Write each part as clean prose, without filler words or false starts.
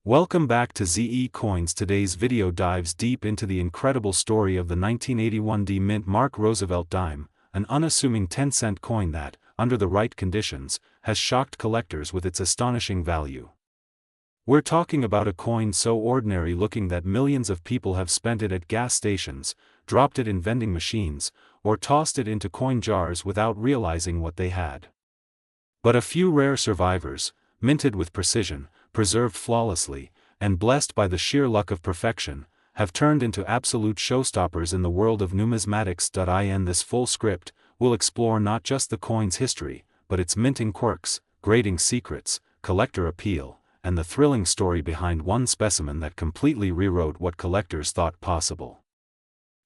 Welcome back to ZE Coins. Today's video dives deep into the incredible story of the 1981 Mint Mark Roosevelt dime, an unassuming 10-cent coin that, under the right conditions, has shocked collectors with its astonishing value. We're talking about a coin so ordinary looking that millions of people have spent it at gas stations, dropped it in vending machines, or tossed it into coin jars without realizing what they had. But a few rare survivors, minted with precision, preserved flawlessly, and blessed by the sheer luck of perfection, have turned into absolute showstoppers in the world of numismatics. In this full script, we'll explore not just the coin's history, but its minting quirks, grading secrets, collector appeal, and the thrilling story behind one specimen that completely rewrote what collectors thought possible.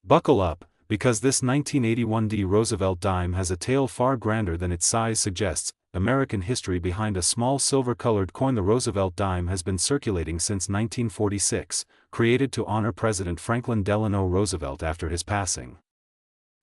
Buckle up, because this 1981 Roosevelt dime has a tale far grander than its size suggests. American history behind a small silver-colored coin. The Roosevelt dime has been circulating since 1946, created to honor President Franklin Delano Roosevelt after his passing.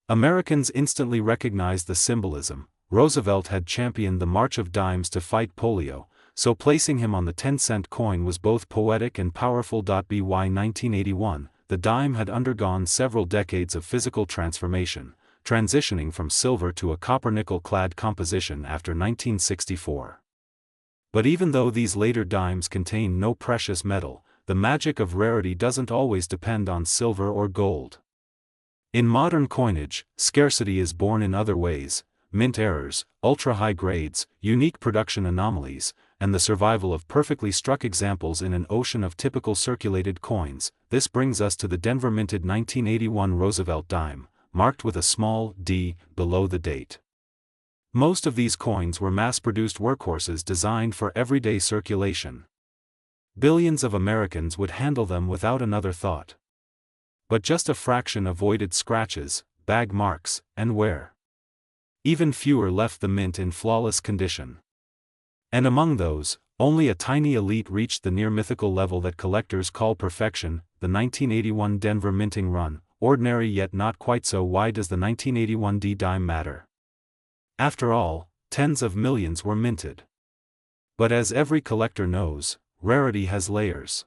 Americans instantly recognized the symbolism. Roosevelt had championed the march of dimes to fight polio, so placing him on the 10-cent coin was both poetic and powerful. By 1981, the dime had undergone several decades of physical transformation, transitioning from silver to a copper-nickel-clad composition after 1964. But even though these later dimes contain no precious metal, the magic of rarity doesn't always depend on silver or gold. In modern coinage, scarcity is born in other ways: mint errors, ultra-high grades, unique production anomalies, and the survival of perfectly struck examples in an ocean of typical circulated coins. This brings us to the Denver-minted 1981 Roosevelt dime, marked with a small d below the date. Most of these coins were mass-produced workhorses designed for everyday circulation. Billions of Americans would handle them without another thought. But just a fraction avoided scratches, bag marks, and wear. Even fewer left the mint in flawless condition. And among those, only a tiny elite reached the near-mythical level that collectors call perfection. The 1981 Denver minting run, ordinary yet not quite so. Why does the 1981 dime matter? After all, tens of millions were minted. But as every collector knows, rarity has layers.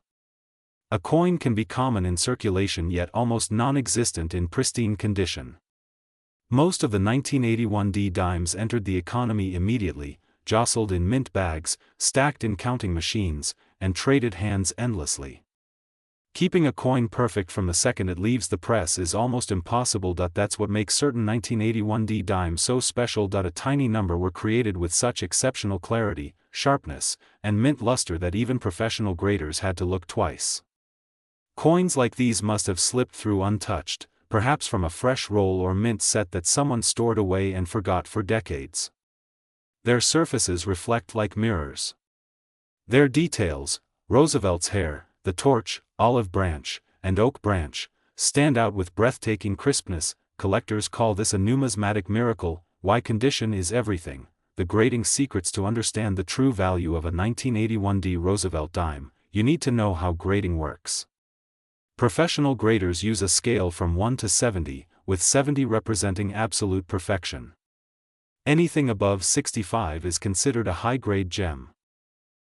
A coin can be common in circulation yet almost non-existent in pristine condition. Most of the 1981 dimes entered the economy immediately, jostled in mint bags, stacked in counting machines, and traded hands endlessly. Keeping a coin perfect from the second it leaves the press is almost impossible. That's what makes certain 1981 dimes so special. A tiny number were created with such exceptional clarity, sharpness, and mint luster that even professional graders had to look twice. Coins like these must have slipped through untouched, perhaps from a fresh roll or mint set that someone stored away and forgot for decades. Their surfaces reflect like mirrors. Their details, Roosevelt's hair, the torch, olive branch, and oak branch, stand out with breathtaking crispness. Collectors call this a numismatic miracle. Why condition is everything. The grading secrets. To understand the true value of a 1981 Roosevelt dime, you need to know how grading works. Professional graders use a scale from 1 to 70, with 70 representing absolute perfection. Anything above 65 is considered a high-grade gem.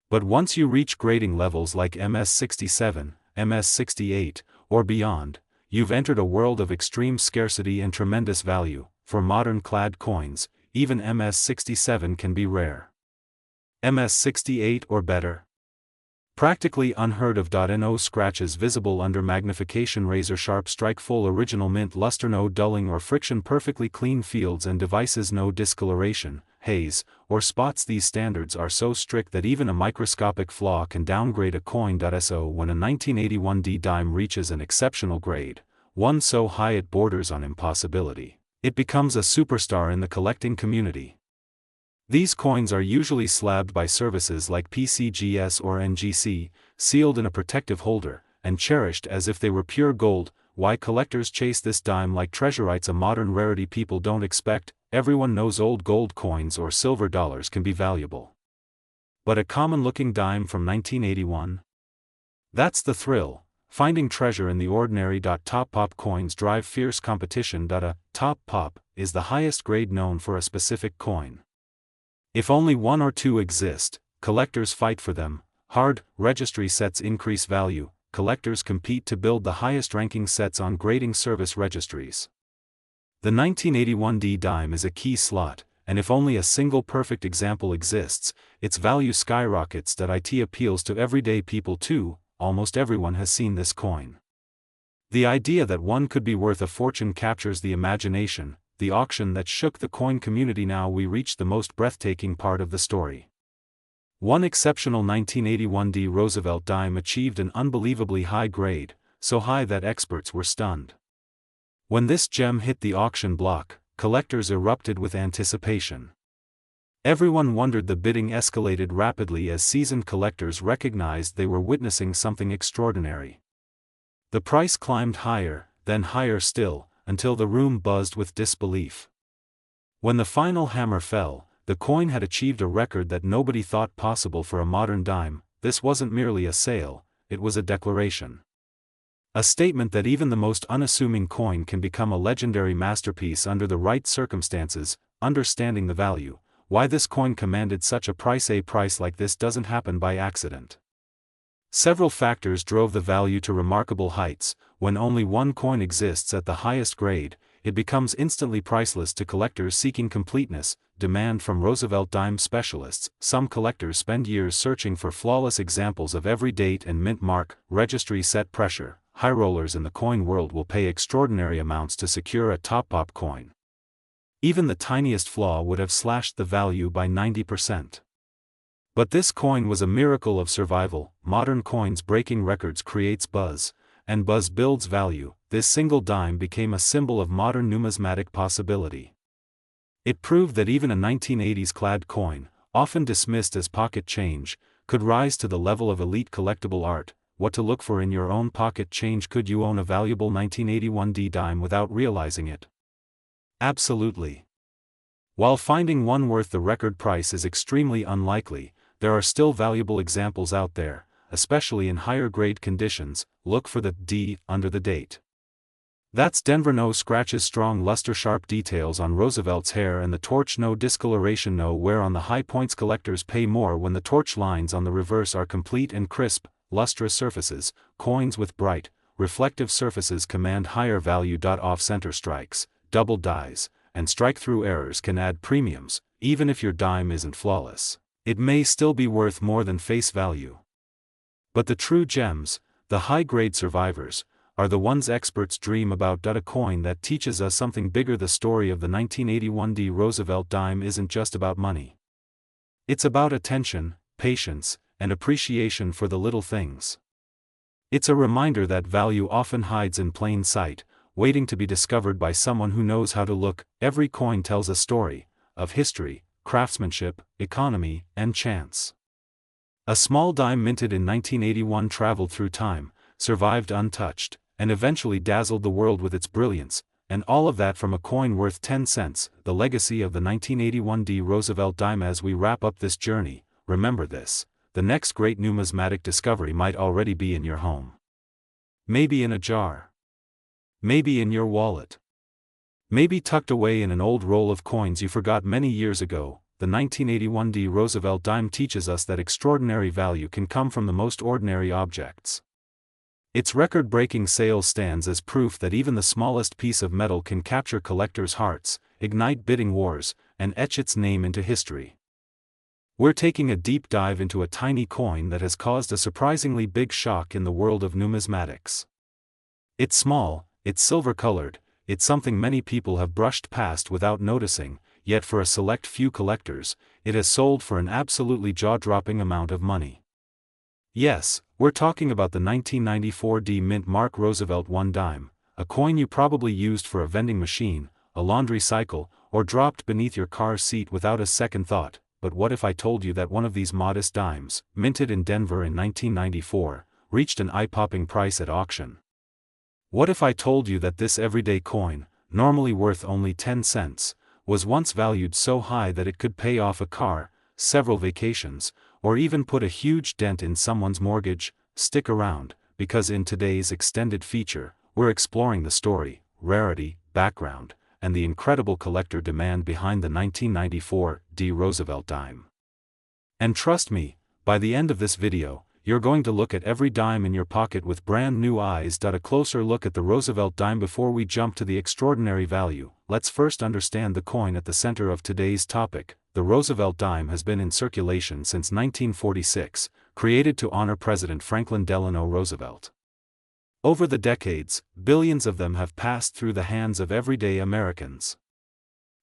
But once you reach grading levels like MS-67, MS-68, or beyond, you've entered a world of extreme scarcity and tremendous value. For modern clad coins, even MS-67 can be rare. MS-68 or better? Practically unheard of. No scratches visible under magnification, razor-sharp strike, full original mint luster, no dulling or friction, perfectly clean fields and devices, no discoloration, haze, or spots. These standards are so strict that even a microscopic flaw can downgrade a coin. So when a 1981 dime reaches an exceptional grade, one so high it borders on impossibility, it becomes a superstar in the collecting community. These coins are usually slabbed by services like PCGS or NGC, sealed in a protective holder, and cherished as if they were pure gold. Why collectors chase this dime like treasure? It's a modern rarity people don't expect. Everyone knows old gold coins or silver dollars can be valuable. But a common-looking dime from 1981? That's the thrill, finding treasure in the ordinary. Top pop coins drive fierce competition. A top pop is the highest grade known for a specific coin. If only one or two exist, collectors fight for them, Hard registry sets increase value. Collectors compete to build the highest-ranking sets on grading service registries. The 1981D dime is a key slot, and if only a single perfect example exists, its value skyrockets. It appeals to everyday people too. Almost everyone has seen this coin. The idea that one could be worth a fortune captures the imagination. The auction that shook the coin community. Now we reach the most breathtaking part of the story. One exceptional 1981D Roosevelt dime achieved an unbelievably high grade, so high that experts were stunned. When this gem hit the auction block, collectors erupted with anticipation. Everyone wondered. The bidding escalated rapidly as seasoned collectors recognized they were witnessing something extraordinary. The price climbed higher, then higher still, until the room buzzed with disbelief. When the final hammer fell, the coin had achieved a record that nobody thought possible for a modern dime. This wasn't merely a sale, it was a declaration. A statement that even the most unassuming coin can become a legendary masterpiece under the right circumstances. Understanding the value, why this coin commanded such a price. A price like this doesn't happen by accident. Several factors drove the value to remarkable heights. When only one coin exists at the highest grade, it becomes instantly priceless to collectors seeking completeness. Demand from Roosevelt dime specialists. Some collectors spend years searching for flawless examples of every date and mint mark. Registry set pressure. High rollers in the coin world will pay extraordinary amounts to secure a top coin. Even the tiniest flaw would have slashed the value by 90%. But this coin was a miracle of survival. Modern coins breaking records creates buzz, and buzz builds value. This single dime became a symbol of modern numismatic possibility. It proved that even a 1980s clad coin, often dismissed as pocket change, could rise to the level of elite collectible art. What to look for in your own pocket change? Could you own a valuable 1981D dime without realizing it? Absolutely. While finding one worth the record price is extremely unlikely, there are still valuable examples out there, especially in higher grade conditions. Look for the D under the date. That's Denver. No scratches, strong luster, sharp details on Roosevelt's hair, and the torch. No discoloration, no wear on the high points. Collectors pay more when the torch lines on the reverse are complete and crisp. Lustrous surfaces, coins with bright, reflective surfaces command higher value. Off-center strikes, double dies, and strike-through errors can add premiums. Even if your dime isn't flawless, it may still be worth more than face value. But the true gems, the high-grade survivors, are the ones experts dream about. A coin that teaches us something bigger. The story of the 1981D Roosevelt dime isn't just about money. It's about attention, patience, and appreciation for the little things. It's a reminder that value often hides in plain sight, waiting to be discovered by someone who knows how to look. Every coin tells a story of history, craftsmanship, economy, and chance. A small dime minted in 1981 traveled through time, survived untouched, and eventually dazzled the world with its brilliance, and all of that from a coin worth 10 cents, the legacy of the 1981D Roosevelt dime. As we wrap up this journey, remember this: the next great numismatic discovery might already be in your home. Maybe in a jar. Maybe in your wallet. Maybe tucked away in an old roll of coins you forgot many years ago. The 1981D Roosevelt dime teaches us that extraordinary value can come from the most ordinary objects. Its record-breaking sale stands as proof that even the smallest piece of metal can capture collectors' hearts, ignite bidding wars, and etch its name into history. We're taking a deep dive into a tiny coin that has caused a surprisingly big shock in the world of numismatics. It's small, it's silver-colored, it's something many people have brushed past without noticing, yet for a select few collectors, it has sold for an absolutely jaw-dropping amount of money. Yes, we're talking about the 1994D Mint Mark Roosevelt 1 dime, a coin you probably used for a vending machine, a laundry cycle, or dropped beneath your car seat without a second thought. But what if I told you that one of these modest dimes, minted in Denver in 1994, reached an eye-popping price at auction? What if I told you that this everyday coin, normally worth only 10 cents, was once valued so high that it could pay off a car, several vacations, or even put a huge dent in someone's mortgage? Stick around, because in today's extended feature, we're exploring the story, rarity, background, and the incredible collector demand behind the 1994D Roosevelt dime. And trust me, By the end of this video, you're going to look at every dime in your pocket with brand new eyes. A closer look at the Roosevelt dime. Before we jump to the extraordinary value, let's first understand the coin at the center of today's topic. The Roosevelt dime has been in circulation since 1946, created to honor President Franklin Delano Roosevelt. Over the decades, billions of them have passed through the hands of everyday Americans.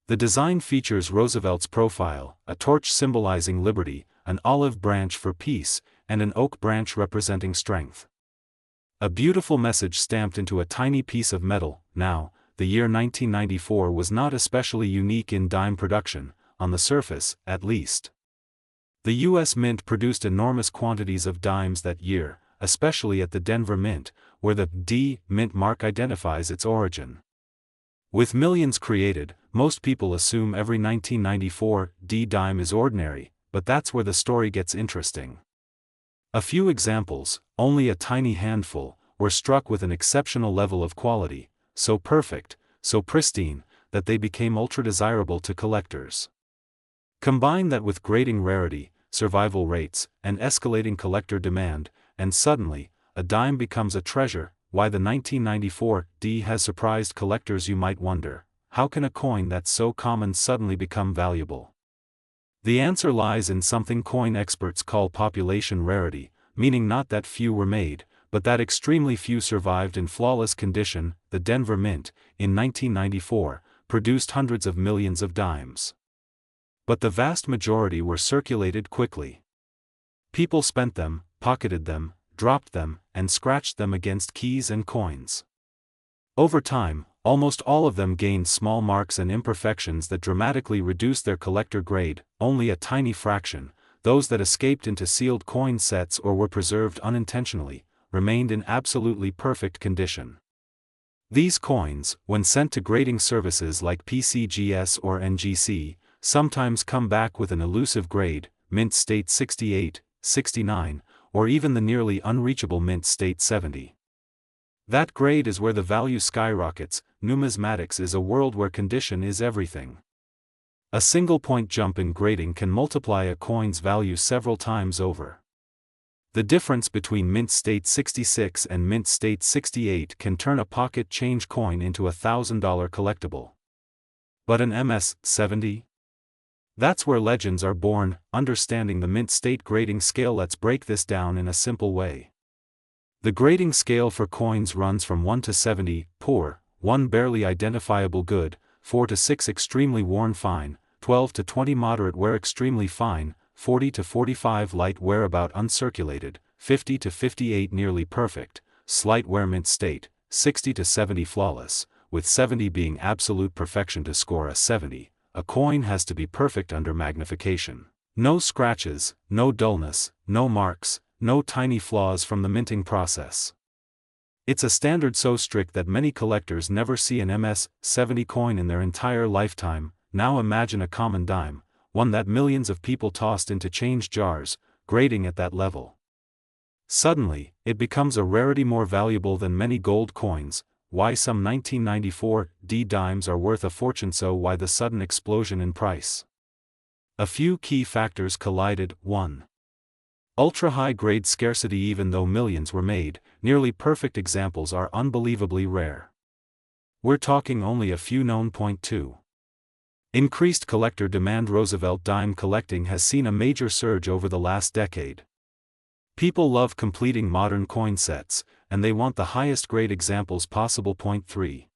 The design features Roosevelt's profile, a torch symbolizing liberty, an olive branch for peace, and an oak branch representing strength. A beautiful message stamped into a tiny piece of metal. Now, the year 1994 was not especially unique in dime production, on the surface, at least. The U.S. Mint produced enormous quantities of dimes that year, especially at the Denver Mint, where the D Mint mark identifies its origin. With millions created, most people assume every 1994 D dime is ordinary, but that's where the story gets interesting. A few examples, only a tiny handful, were struck with an exceptional level of quality, so perfect, so pristine, that they became ultra-desirable to collectors. Combine that with grading rarity, survival rates, and escalating collector demand, and suddenly, a dime becomes a treasure. Why the 1994 D has surprised collectors? You might wonder, how can a coin that's so common suddenly become valuable? The answer lies in something coin experts call population rarity, meaning not that few were made, but that extremely few survived in flawless condition. The Denver Mint, in 1994, produced hundreds of millions of dimes. But the vast majority were circulated quickly. People spent them, pocketed them, dropped them, and scratched them against keys and coins. Over time, almost all of them gained small marks and imperfections that dramatically reduced their collector grade. Only a tiny fraction, those that escaped into sealed coin sets or were preserved unintentionally, remained in absolutely perfect condition. These coins, when sent to grading services like PCGS or NGC, sometimes come back with an elusive grade, mint state 68, 69, or even the nearly unreachable mint state 70. That grade is where the value skyrockets. Numismatics is a world where condition is everything. A single point jump in grading can multiply a coin's value several times over. The difference between mint state 66 and mint state 68 can turn a pocket change coin into a $1,000 collectible. But an MS 70? That's where legends are born. Understanding the mint state grading scale. Let's break this down in a simple way. The grading scale for coins runs from 1 to 70, poor, 1 barely identifiable good, 4 to 6 extremely worn fine, 12 to 20 moderate wear extremely fine, 40 to 45 light wear about uncirculated, 50 to 58 nearly perfect, slight wear mint state, 60 to 70 flawless, with 70 being absolute perfection. To score a 70, a coin has to be perfect under magnification. No scratches, no dullness, no marks, no tiny flaws from the minting process. It's a standard so strict that many collectors never see an MS 70 coin in their entire lifetime. Now imagine a common dime, one that millions of people tossed into change jars, grading at that level. Suddenly, it becomes a rarity more valuable than many gold coins. Why some 1994 D dimes are worth a fortune? So why the sudden explosion in price? A few key factors collided. 1. Ultra-high grade scarcity. Even though millions were made, nearly perfect examples are unbelievably rare. We're talking only a few known. 2. Increased collector demand. Roosevelt dime collecting has seen a major surge over the last decade. People love completing modern coin sets, and they want the highest grade examples possible. 3.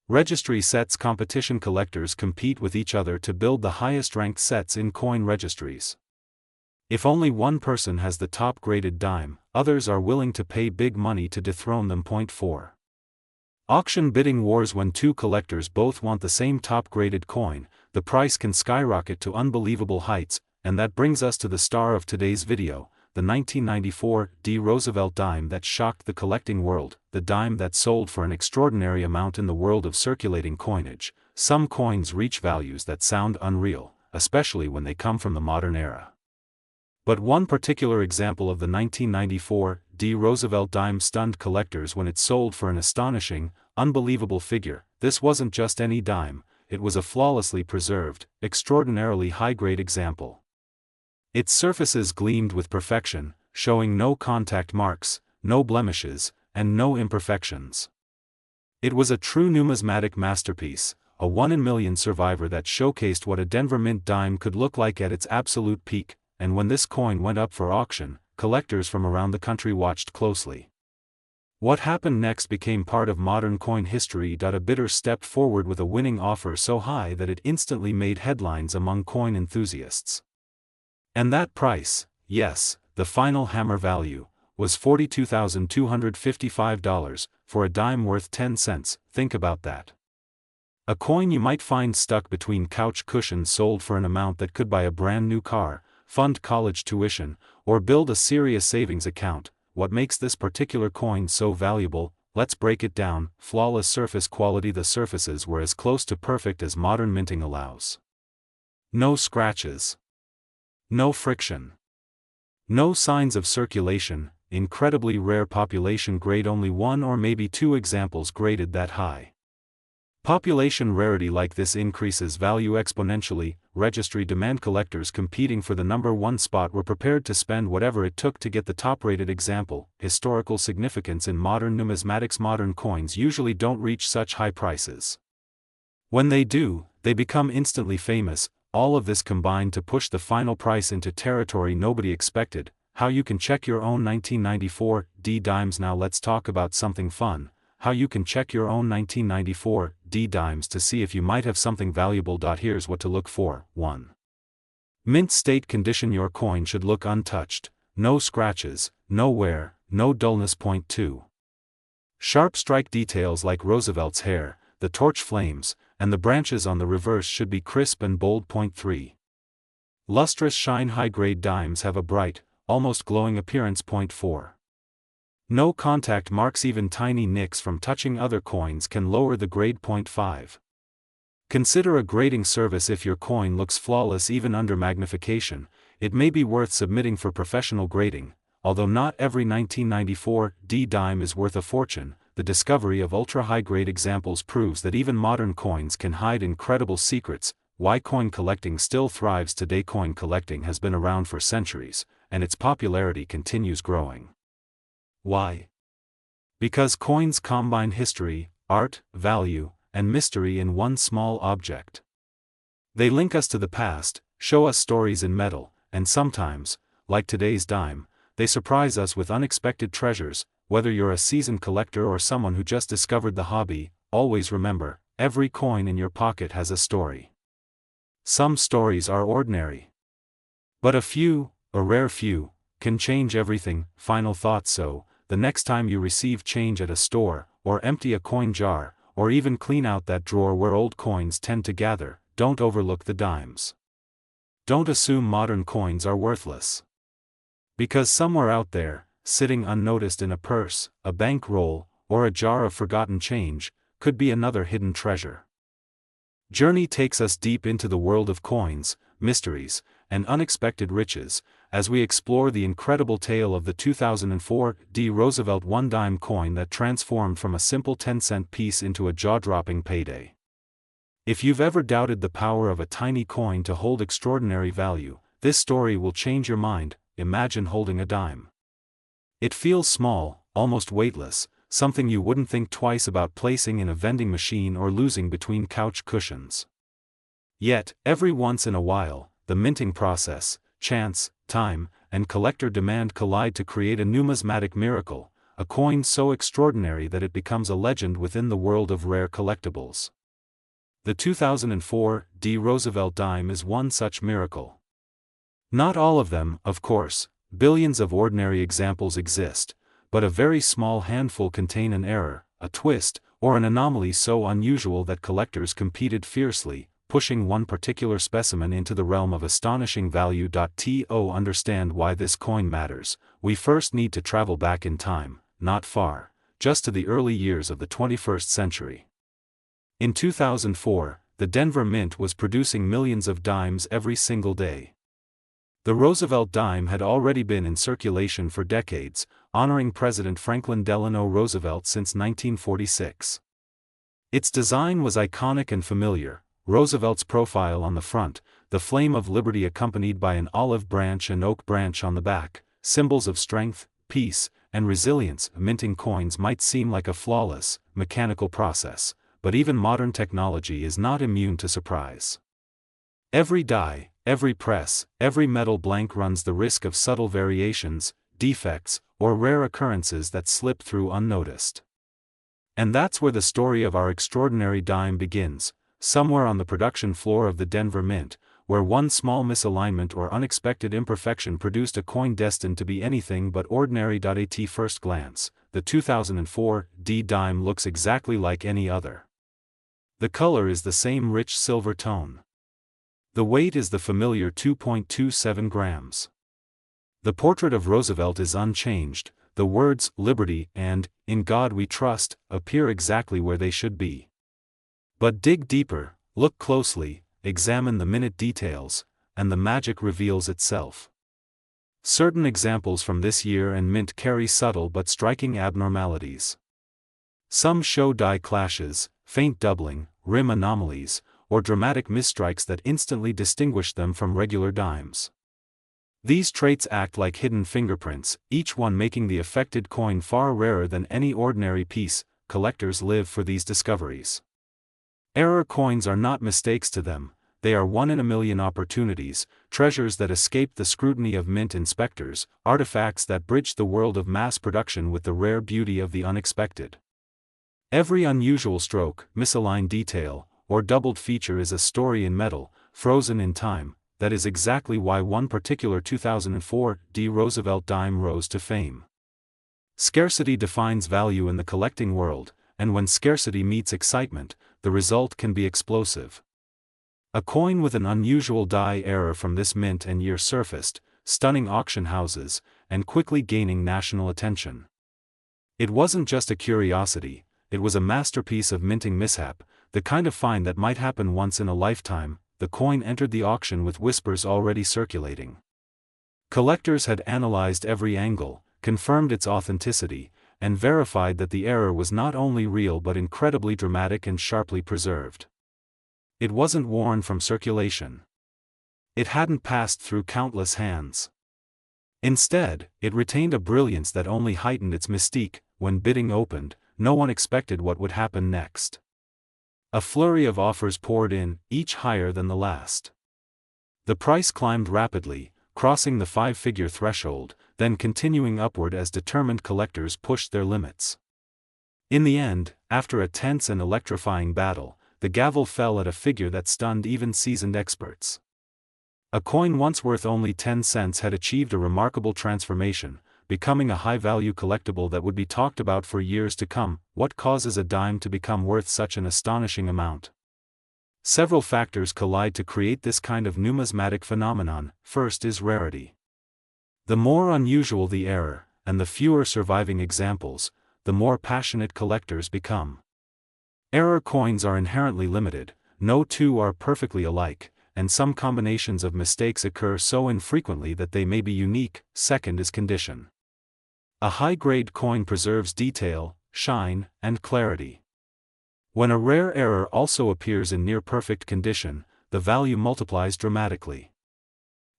Registry sets competition. Collectors compete with each other to build the highest ranked sets in coin registries. If only one person has the top-graded dime, others are willing to pay big money to dethrone them. 4. Auction bidding wars. When two collectors both want the same top-graded coin, the price can skyrocket to unbelievable heights, and that brings us to the star of today's video, the 1994 D Roosevelt dime that shocked the collecting world, the dime that sold for an extraordinary amount. In the world of circulating coinage, some coins reach values that sound unreal, especially when they come from the modern era. But one particular example of the 1994 D Roosevelt dime stunned collectors when it sold for an astonishing, unbelievable figure. This wasn't just any dime, it was a flawlessly preserved, extraordinarily high-grade example. Its surfaces gleamed with perfection, showing no contact marks, no blemishes, and no imperfections. It was a true numismatic masterpiece, a one-in-a-million survivor that showcased what a Denver Mint dime could look like at its absolute peak, and when this coin went up for auction, collectors from around the country watched closely. What happened next became part of modern coin history. A bidder stepped forward with a winning offer so high that it instantly made headlines among coin enthusiasts. And that price, yes, the final hammer value, was $42,255, for a dime worth 10 cents, think about that. A coin you might find stuck between couch cushions sold for an amount that could buy a brand new car, fund college tuition, or build a serious savings account. What makes this particular coin so valuable? Let's break it down. Flawless surface quality. The surfaces were as close to perfect as modern minting allows. No scratches. No friction. No signs of circulation. Incredibly rare population grade. Only one or maybe two examples graded that high. Population rarity like this increases value exponentially. Registry demand. Collectors competing for the number one spot were prepared to spend whatever it took to get the top-rated example. Historical significance in modern numismatics. Modern coins usually don't reach such high prices. When they do, they become instantly famous. All of this combined to push the final price into territory nobody expected. How you can check your own 1994 D dimes. Now let's talk about something fun. How you can check your own 1994 D dimes to see if you might have something valuable. Here's what to look for. 1. Mint state condition. Your coin should look untouched, no scratches, no wear, no dullness. 2. Sharp strike details like Roosevelt's hair, the torch flames, and the branches on the reverse should be crisp and bold. 3. Lustrous shine. High-grade dimes have a bright, almost glowing appearance. 4. No contact marks. Even tiny nicks from touching other coins can lower the grade. 5. Consider a grading service. If your coin looks flawless even under magnification, it may be worth submitting for professional grading. Although not every 1994 D dime is worth a fortune, the discovery of ultra-high-grade examples proves that even modern coins can hide incredible secrets. Why coin collecting still thrives today? Coin collecting has been around for centuries, and its popularity continues growing. Why? Because coins combine history, art, value, and mystery in one small object. They link us to the past, show us stories in metal, and sometimes, like today's dime, they surprise us with unexpected treasures. Whether you're a seasoned collector or someone who just discovered the hobby, always remember, every coin in your pocket has a story. Some stories are ordinary, but a rare few, can change everything. Final thought. So, the next time you receive change at a store, or empty a coin jar, or even clean out that drawer where old coins tend to gather, don't overlook the dimes. Don't assume modern coins are worthless. Because somewhere out there, sitting unnoticed in a purse, a bank roll, or a jar of forgotten change, could be another hidden treasure. Journey takes us deep into the world of coins, mysteries, and unexpected riches, as we explore the incredible tale of the 2004 D. Roosevelt one-dime coin that transformed from a simple 10-cent piece into a jaw-dropping payday. If you've ever doubted the power of a tiny coin to hold extraordinary value, this story will change your mind. Imagine holding a dime. It feels small, almost weightless, something you wouldn't think twice about placing in a vending machine or losing between couch cushions. Yet, every once in a while, the minting process, chance, time, and collector demand collide to create a numismatic miracle, a coin so extraordinary that it becomes a legend within the world of rare collectibles. The 2004 D. Roosevelt dime is one such miracle. Not all of them, of course, billions of ordinary examples exist, but a very small handful contain an error, a twist, or an anomaly so unusual that collectors competed fiercely, pushing one particular specimen into the realm of astonishing value. To understand why this coin matters, we first need to travel back in time, not far, just to the early years of the 21st century. In 2004, the Denver Mint was producing millions of dimes every single day. The Roosevelt dime had already been in circulation for decades, honoring President Franklin Delano Roosevelt since 1946. Its design was iconic and familiar: Roosevelt's profile on the front, the flame of liberty accompanied by an olive branch and oak branch on the back, symbols of strength, peace, and resilience. Minting coins might seem like a flawless, mechanical process, but even modern technology is not immune to surprise. Every die, every press, every metal blank runs the risk of subtle variations, defects, or rare occurrences that slip through unnoticed. And that's where the story of our extraordinary dime begins, somewhere on the production floor of the Denver Mint, where one small misalignment or unexpected imperfection produced a coin destined to be anything but ordinary. At first glance, the 2004 D dime looks exactly like any other. The color is the same rich silver tone. The weight is the familiar 2.27 grams. The portrait of Roosevelt is unchanged, the words "Liberty" and "In God We Trust" appear exactly where they should be. But dig deeper, look closely, examine the minute details, and the magic reveals itself. Certain examples from this year and mint carry subtle but striking abnormalities. Some show die clashes, faint doubling, rim anomalies, or dramatic misstrikes that instantly distinguish them from regular dimes. These traits act like hidden fingerprints, each one making the affected coin far rarer than any ordinary piece. Collectors live for these discoveries. Error coins are not mistakes to them, they are one-in-a-million opportunities, treasures that escape the scrutiny of mint inspectors, artifacts that bridge the world of mass production with the rare beauty of the unexpected. Every unusual stroke, misaligned detail, or doubled feature is a story in metal, frozen in time. That is exactly why one particular 2004 D Roosevelt dime rose to fame. Scarcity defines value in the collecting world, and when scarcity meets excitement, the result can be explosive. A coin with an unusual die error from this mint and year surfaced, stunning auction houses, and quickly gaining national attention. It wasn't just a curiosity, it was a masterpiece of minting mishap, the kind of find that might happen once in a lifetime. The coin entered the auction with whispers already circulating. Collectors had analyzed every angle, confirmed its authenticity, and verified that the error was not only real but incredibly dramatic and sharply preserved. It wasn't worn from circulation. It hadn't passed through countless hands. Instead, it retained a brilliance that only heightened its mystique. When bidding opened, no one expected what would happen next. A flurry of offers poured in, each higher than the last. The price climbed rapidly, crossing the five-figure threshold, then continuing upward as determined collectors pushed their limits. In the end, after a tense and electrifying battle, the gavel fell at a figure that stunned even seasoned experts. A coin once worth only 10 cents had achieved a remarkable transformation, becoming a high-value collectible that would be talked about for years to come. What causes a dime to become worth such an astonishing amount? Several factors collide to create this kind of numismatic phenomenon. First is rarity. The more unusual the error, and the fewer surviving examples, the more passionate collectors become. Error coins are inherently limited, no two are perfectly alike, and some combinations of mistakes occur so infrequently that they may be unique. Second is condition. A high-grade coin preserves detail, shine, and clarity. When a rare error also appears in near-perfect condition, the value multiplies dramatically.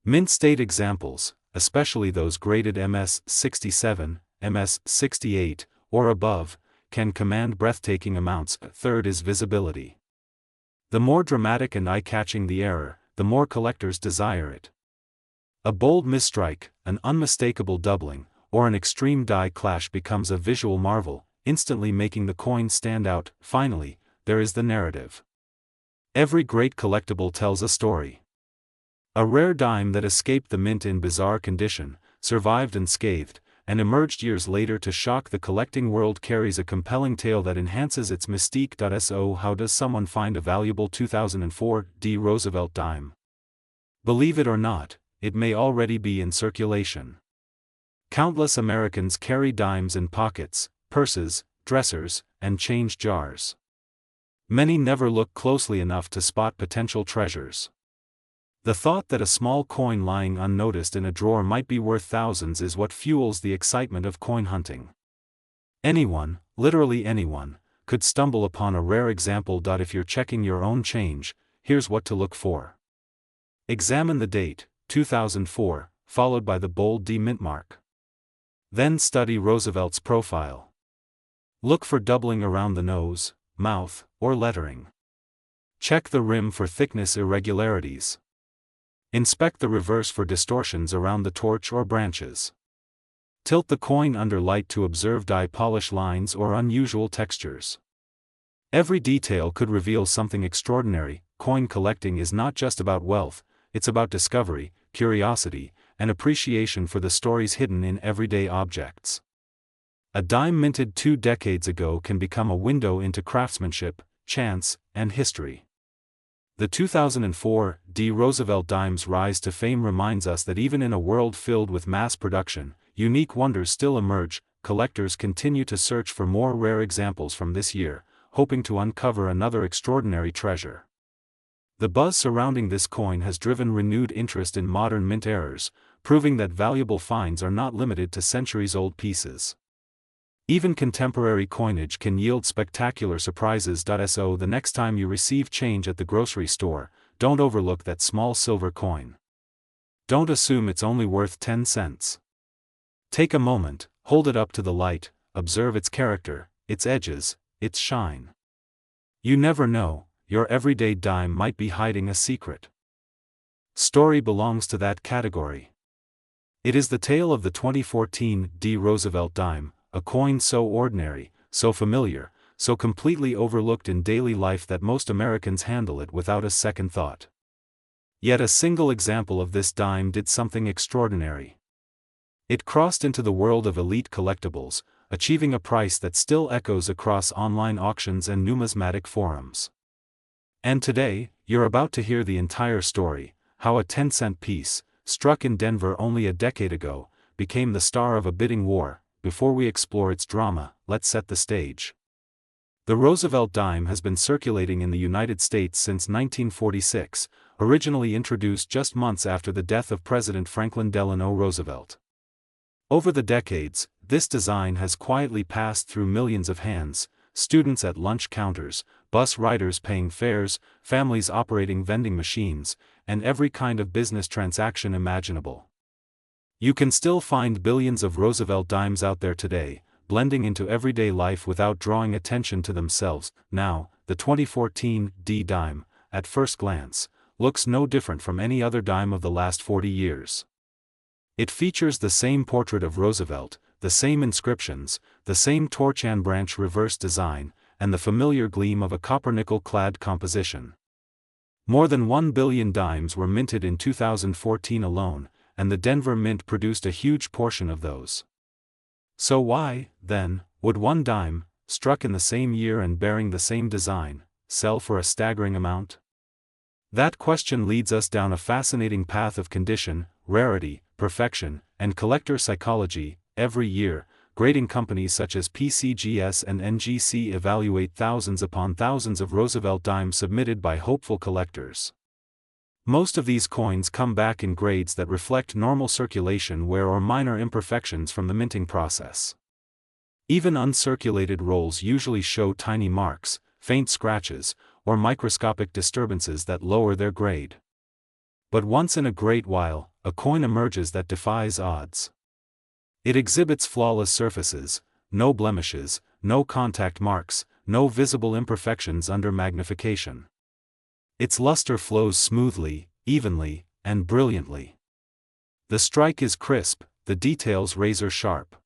Mint state examples, especially those graded MS-67, MS-68, or above, can command breathtaking amounts. Third is visibility. The more dramatic and eye-catching the error, the more collectors desire it. A bold misstrike, an unmistakable doubling, or an extreme die clash becomes a visual marvel, instantly making the coin stand out. Finally, there is the narrative. Every great collectible tells a story. A rare dime that escaped the mint in bizarre condition, survived unscathed, and emerged years later to shock the collecting world carries a compelling tale that enhances its mystique. So how does someone find a valuable 2004 D Roosevelt dime? Believe it or not, it may already be in circulation. Countless Americans carry dimes in pockets, purses, dressers, and change jars. Many never look closely enough to spot potential treasures. The thought that a small coin lying unnoticed in a drawer might be worth thousands is what fuels the excitement of coin hunting. Anyone, literally anyone, could stumble upon a rare example. If you're checking your own change, here's what to look for. Examine the date, 2004, followed by the bold D mint mark. Then study Roosevelt's profile. Look for doubling around the nose, mouth, or lettering. Check the rim for thickness irregularities. Inspect the reverse for distortions around the torch or branches. Tilt the coin under light to observe die polish lines or unusual textures. Every detail could reveal something extraordinary. Coin collecting is not just about wealth, it's about discovery, curiosity, and appreciation for the stories hidden in everyday objects. A dime minted 2 decades ago can become a window into craftsmanship, chance, and history. The 2004 D. Roosevelt dime's rise to fame reminds us that even in a world filled with mass production, unique wonders still emerge. Collectors continue to search for more rare examples from this year, hoping to uncover another extraordinary treasure. The buzz surrounding this coin has driven renewed interest in modern mint errors, proving that valuable finds are not limited to centuries-old pieces. Even contemporary coinage can yield spectacular surprises. So the next time you receive change at the grocery store, don't overlook that small silver coin. Don't assume it's only worth 10 cents. Take a moment, hold it up to the light, observe its character, its edges, its shine. You never know, your everyday dime might be hiding a secret story belongs to that category. It is the tale of the 2014 D. Roosevelt dime, a coin so ordinary, so familiar, so completely overlooked in daily life that most Americans handle it without a second thought. Yet a single example of this dime did something extraordinary. It crossed into the world of elite collectibles, achieving a price that still echoes across online auctions and numismatic forums. And today, you're about to hear the entire story, how a 10-cent piece, struck in Denver only a decade ago, became the star of a bidding war. Before we explore its drama, let's set the stage. The Roosevelt dime has been circulating in the United States since 1946, originally introduced just months after the death of President Franklin Delano Roosevelt. Over the decades, this design has quietly passed through millions of hands: students at lunch counters, bus riders paying fares, families operating vending machines, and every kind of business transaction imaginable. You can still find billions of Roosevelt dimes out there today, blending into everyday life without drawing attention to themselves. Now, the 2014 D dime, at first glance, looks no different from any other dime of the last 40 years. It features the same portrait of Roosevelt, the same inscriptions, the same torch and branch reverse design, and the familiar gleam of a copper-nickel-clad composition. More than 1 billion dimes were minted in 2014 alone, and the Denver Mint produced a huge portion of those. So why, then, would one dime, struck in the same year and bearing the same design, sell for a staggering amount? That question leads us down a fascinating path of condition, rarity, perfection, and collector psychology. Every year, grading companies such as PCGS and NGC evaluate thousands upon thousands of Roosevelt dimes submitted by hopeful collectors. Most of these coins come back in grades that reflect normal circulation wear or minor imperfections from the minting process. Even uncirculated rolls usually show tiny marks, faint scratches, or microscopic disturbances that lower their grade. But once in a great while, a coin emerges that defies odds. It exhibits flawless surfaces, no blemishes, no contact marks, no visible imperfections under magnification. Its luster flows smoothly, evenly, and brilliantly. The strike is crisp, the details razor sharp.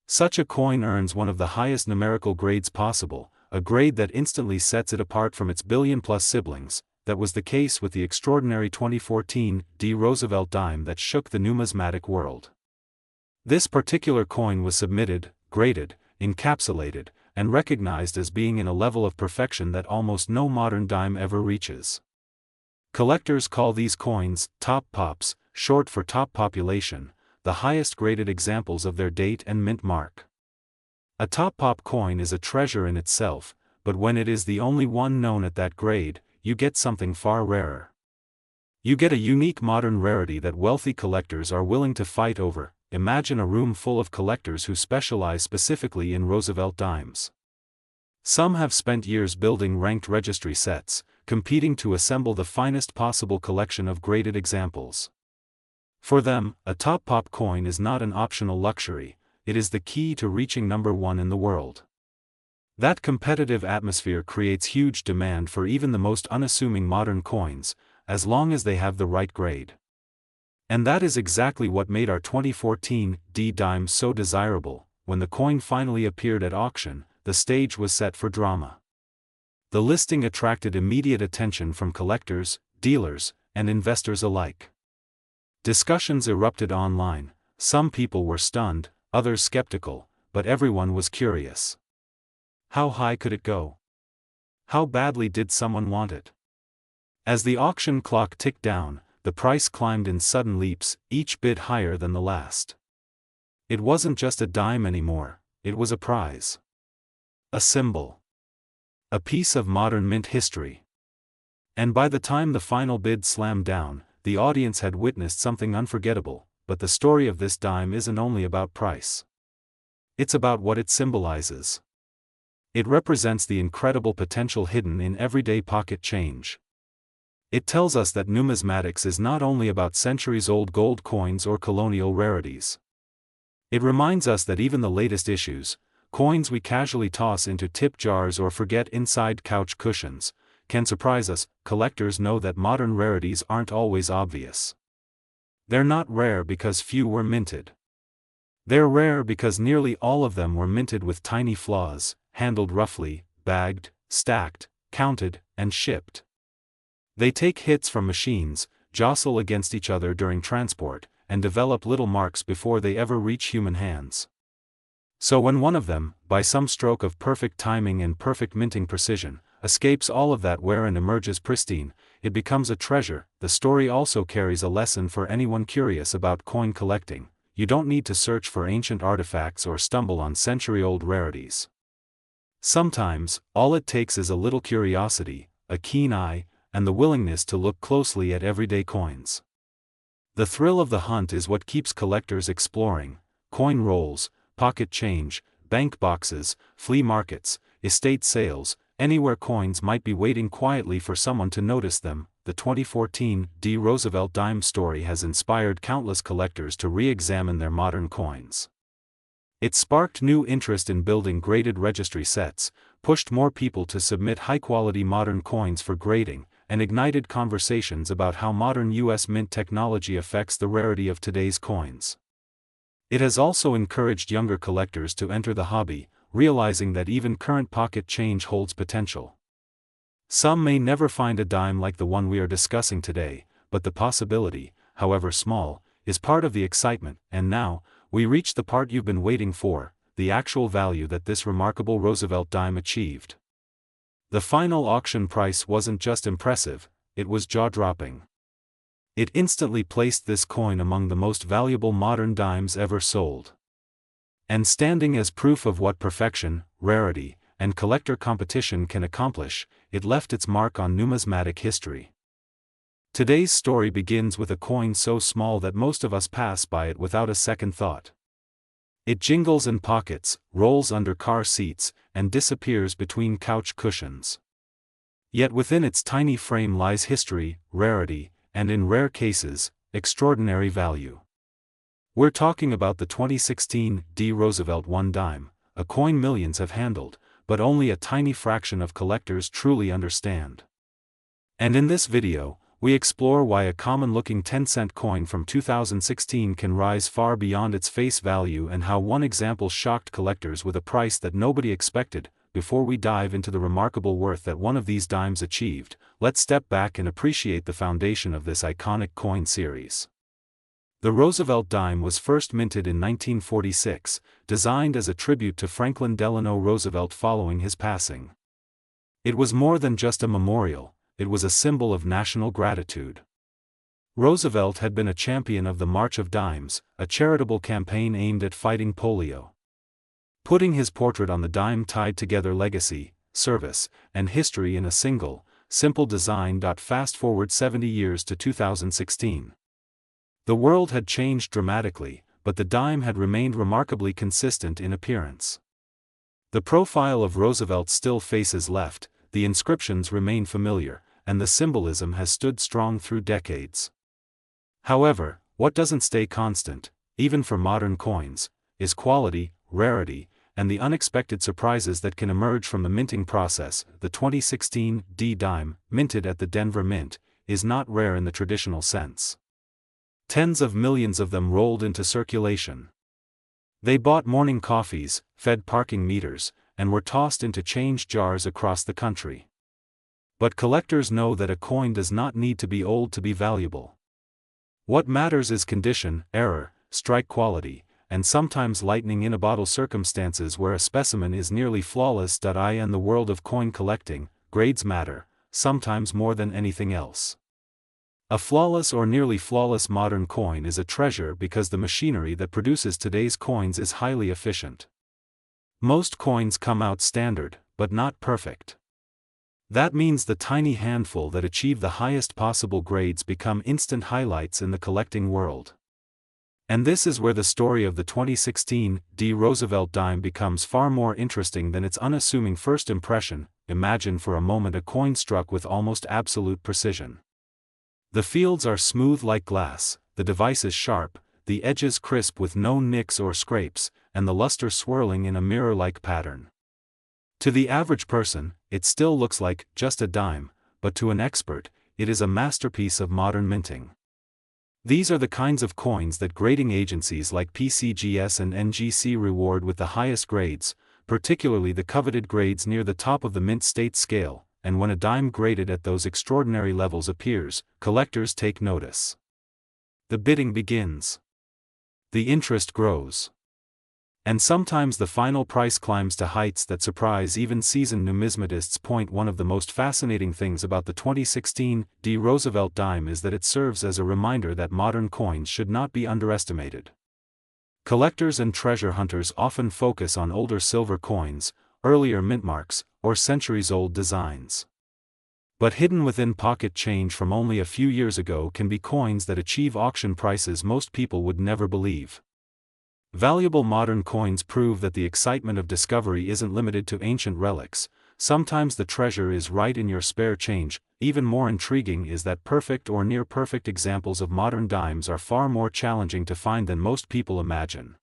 Such a coin earns one of the highest numerical grades possible, a grade that instantly sets it apart from its billion-plus siblings. That was the case with the extraordinary 2014 D. Roosevelt dime that shook the numismatic world. This particular coin was submitted, graded, encapsulated, and recognized as being in a level of perfection that almost no modern dime ever reaches. Collectors call these coins top pops, short for top population, the highest graded examples of their date and mint mark. A top pop coin is a treasure in itself, but when it is the only one known at that grade, you get something far rarer. You get a unique modern rarity that wealthy collectors are willing to fight over. Imagine a room full of collectors who specialize specifically in Roosevelt dimes. Some have spent years building ranked registry sets, competing to assemble the finest possible collection of graded examples. For them, a top pop coin is not an optional luxury, it is the key to reaching number one in the world. That competitive atmosphere creates huge demand for even the most unassuming modern coins, as long as they have the right grade. And that is exactly what made our 2014 D-Dime so desirable. When the coin finally appeared at auction, the stage was set for drama. The listing attracted immediate attention from collectors, dealers, and investors alike. Discussions erupted online. Some people were stunned, others skeptical, but everyone was curious. How high could it go? How badly did someone want it? As the auction clock ticked down, the price climbed in sudden leaps, each bid higher than the last. It wasn't just a dime anymore, it was a prize. A symbol. A piece of modern mint history. And by the time the final bid slammed down, the audience had witnessed something unforgettable. But the story of this dime isn't only about price. It's about what it symbolizes. It represents the incredible potential hidden in everyday pocket change. It tells us that numismatics is not only about centuries-old gold coins or colonial rarities. It reminds us that even the latest issues, coins we casually toss into tip jars or forget inside couch cushions, can surprise us. Collectors know that modern rarities aren't always obvious. They're not rare because few were minted. They're rare because nearly all of them were minted with tiny flaws, handled roughly, bagged, stacked, counted, and shipped. They take hits from machines, jostle against each other during transport, and develop little marks before they ever reach human hands. So when one of them, by some stroke of perfect timing and perfect minting precision, escapes all of that wear and emerges pristine, it becomes a treasure. The story also carries a lesson for anyone curious about coin collecting. You don't need to search for ancient artifacts or stumble on century-old rarities. Sometimes, all it takes is a little curiosity, a keen eye, and the willingness to look closely at everyday coins. The thrill of the hunt is what keeps collectors exploring. Coin rolls, pocket change, bank boxes, flea markets, estate sales, anywhere coins might be waiting quietly for someone to notice them. The 2014 D. Roosevelt dime story has inspired countless collectors to re-examine their modern coins. It sparked new interest in building graded registry sets, pushed more people to submit high-quality modern coins for grading, and ignited conversations about how modern U.S. mint technology affects the rarity of today's coins. It has also encouraged younger collectors to enter the hobby, realizing that even current pocket change holds potential. Some may never find a dime like the one we are discussing today, but the possibility, however small, is part of the excitement. And now, we reach the part you've been waiting for, the actual value that this remarkable Roosevelt dime achieved. The final auction price wasn't just impressive, it was jaw-dropping. It instantly placed this coin among the most valuable modern dimes ever sold. And standing as proof of what perfection, rarity, and collector competition can accomplish, it left its mark on numismatic history. Today's story begins with a coin so small that most of us pass by it without a second thought. It jingles in pockets, rolls under car seats, and disappears between couch cushions. Yet within its tiny frame lies history, rarity, and in rare cases, extraordinary value. We're talking about the 2016 D. Roosevelt 1 dime, a coin millions have handled, but only a tiny fraction of collectors truly understand. And in this video, we explore why a common-looking 10-cent coin from 2016 can rise far beyond its face value and how one example shocked collectors with a price that nobody expected. Before we dive into the remarkable worth that one of these dimes achieved, let's step back and appreciate the foundation of this iconic coin series. The Roosevelt dime was first minted in 1946, designed as a tribute to Franklin Delano Roosevelt following his passing. It was more than just a memorial, it was a symbol of national gratitude. Roosevelt had been a champion of the March of Dimes, a charitable campaign aimed at fighting polio. Putting his portrait on the dime tied together legacy, service, and history in a single, simple design. Fast forward 70 years to 2016. The world had changed dramatically, but the dime had remained remarkably consistent in appearance. The profile of Roosevelt still faces left, the inscriptions remain familiar, and the symbolism has stood strong through decades. However, what doesn't stay constant, even for modern coins, is quality, rarity, and the unexpected surprises that can emerge from the minting process. The 2016 D-dime, minted at the Denver Mint, is not rare in the traditional sense. Tens of millions of them rolled into circulation. They bought morning coffees, fed parking meters, and were tossed into change jars across the country. But collectors know that a coin does not need to be old to be valuable. What matters is condition, error, strike quality, and sometimes lightning-in-a-bottle circumstances where a specimen is nearly flawless. In the world of coin collecting, grades matter, sometimes more than anything else. A flawless or nearly flawless modern coin is a treasure because the machinery that produces today's coins is highly efficient. Most coins come out standard, but not perfect. That means the tiny handful that achieve the highest possible grades become instant highlights in the collecting world. And this is where the story of the 2016 D. Roosevelt dime becomes far more interesting than its unassuming first impression. Imagine for a moment a coin struck with almost absolute precision. The fields are smooth like glass, the device is sharp, the edges crisp with no nicks or scrapes, and the luster swirling in a mirror-like pattern. To the average person, it still looks like just a dime, but to an expert, it is a masterpiece of modern minting. These are the kinds of coins that grading agencies like PCGS and NGC reward with the highest grades, particularly the coveted grades near the top of the mint state scale, and when a dime graded at those extraordinary levels appears, collectors take notice. The bidding begins. The interest grows. And sometimes the final price climbs to heights that surprise even seasoned numismatists. One of the most fascinating things about the 2016 D. Roosevelt dime is that it serves as a reminder that modern coins should not be underestimated. Collectors and treasure hunters often focus on older silver coins, earlier mint marks, or centuries-old designs. But hidden within pocket change from only a few years ago can be coins that achieve auction prices most people would never believe. Valuable modern coins prove that the excitement of discovery isn't limited to ancient relics. Sometimes the treasure is right in your spare change. Even more intriguing is that perfect or near-perfect examples of modern dimes are far more challenging to find than most people imagine.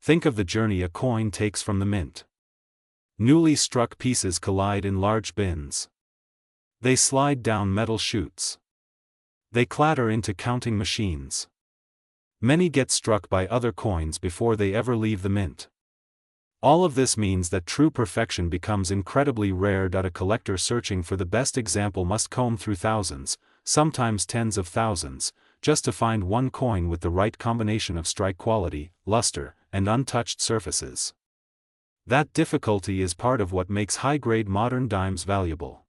Think of the journey a coin takes from the mint. Newly struck pieces collide in large bins. They slide down metal chutes. They clatter into counting machines. Many get struck by other coins before they ever leave the mint. All of this means that true perfection becomes incredibly rare. A collector searching for the best example must comb through thousands, sometimes tens of thousands, just to find one coin with the right combination of strike quality, luster, and untouched surfaces. That difficulty is part of what makes high-grade modern dimes valuable.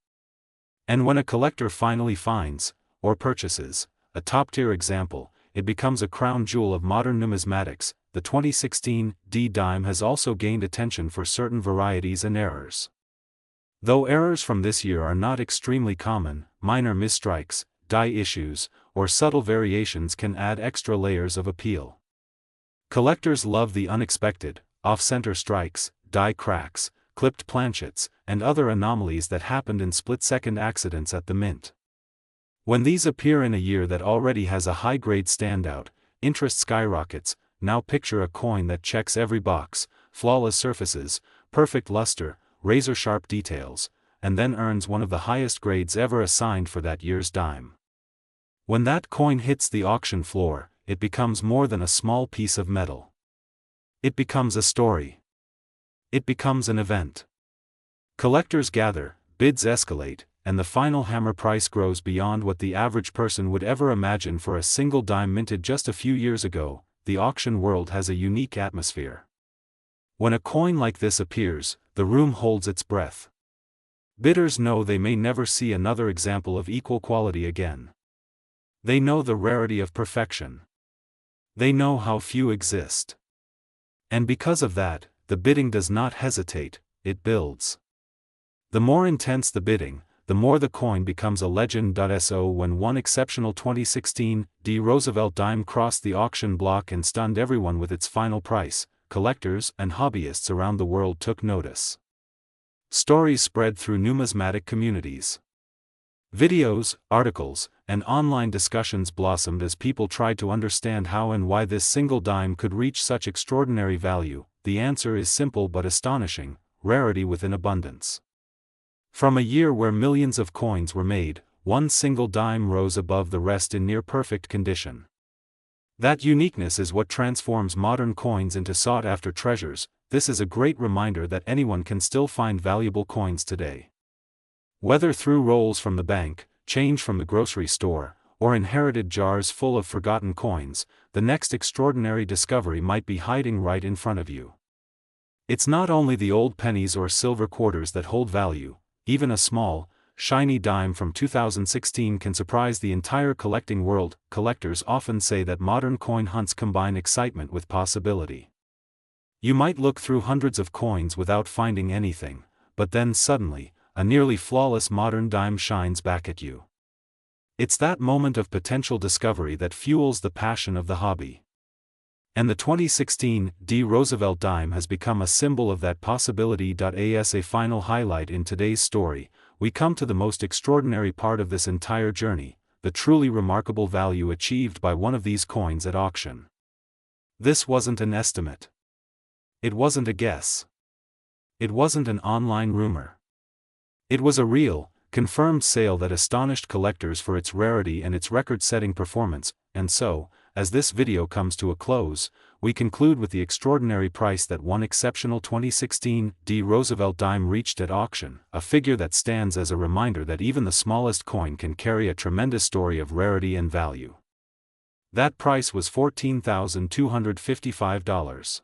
And when a collector finally finds, or purchases, a top-tier example, it becomes a crown jewel of modern numismatics. The 2016 D dime has also gained attention for certain varieties and errors. Though errors from this year are not extremely common, minor misstrikes, die issues, or subtle variations can add extra layers of appeal. Collectors love the unexpected, off-center strikes, die cracks, clipped planchets, and other anomalies that happened in split-second accidents at the mint. When these appear in a year that already has a high-grade standout, interest skyrockets. Now picture a coin that checks every box: flawless surfaces, perfect luster, razor-sharp details, and then earns one of the highest grades ever assigned for that year's dime. When that coin hits the auction floor, it becomes more than a small piece of metal. It becomes a story. It becomes an event. Collectors gather, bids escalate, and the final hammer price grows beyond what the average person would ever imagine for a single dime minted just a few years ago. The auction world has a unique atmosphere. When a coin like this appears, the room holds its breath. Bidders know they may never see another example of equal quality again. They know the rarity of perfection. They know how few exist. And because of that, the bidding does not hesitate, it builds. The more intense the bidding, the more the coin becomes a legend. So when one exceptional 2016 D. Roosevelt dime crossed the auction block and stunned everyone with its final price, collectors and hobbyists around the world took notice. Stories spread through numismatic communities. Videos, articles, and online discussions blossomed as people tried to understand how and why this single dime could reach such extraordinary value. The answer is simple but astonishing: rarity within abundance. From a year where millions of coins were made, one single dime rose above the rest in near-perfect condition. That uniqueness is what transforms modern coins into sought-after treasures. This is a great reminder that anyone can still find valuable coins today. Whether through rolls from the bank, change from the grocery store, or inherited jars full of forgotten coins, the next extraordinary discovery might be hiding right in front of you. It's not only the old pennies or silver quarters that hold value. Even a small, shiny dime from 2016 can surprise the entire collecting world. Collectors often say that modern coin hunts combine excitement with possibility. You might look through hundreds of coins without finding anything, but then suddenly, a nearly flawless modern dime shines back at you. It's that moment of potential discovery that fuels the passion of the hobby. And the 2016 D. Roosevelt dime has become a symbol of that possibility. As a final highlight in today's story, we come to the most extraordinary part of this entire journey: the truly remarkable value achieved by one of these coins at auction. This wasn't an estimate. It wasn't a guess. It wasn't an online rumor. It was a real, confirmed sale that astonished collectors for its rarity and its record-setting performance. And so, as this video comes to a close, we conclude with the extraordinary price that one exceptional 2016 D. Roosevelt dime reached at auction, a figure that stands as a reminder that even the smallest coin can carry a tremendous story of rarity and value. That price was $14,255.